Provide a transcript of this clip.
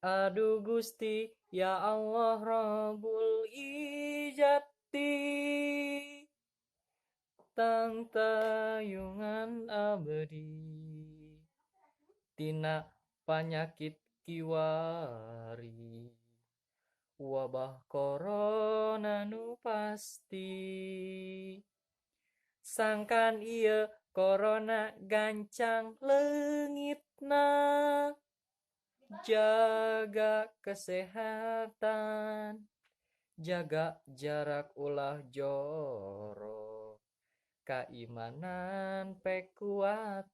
Aduh Gusti, ya Allah Rabbul Ijati, tangtayungan abdi, tina panyakit kiwari, wabah corona nu pasti. Sangkan ieu corona gancang leungitna, jaga kesehatan, jaga jarak ulah jorok, keimanan pekuatan.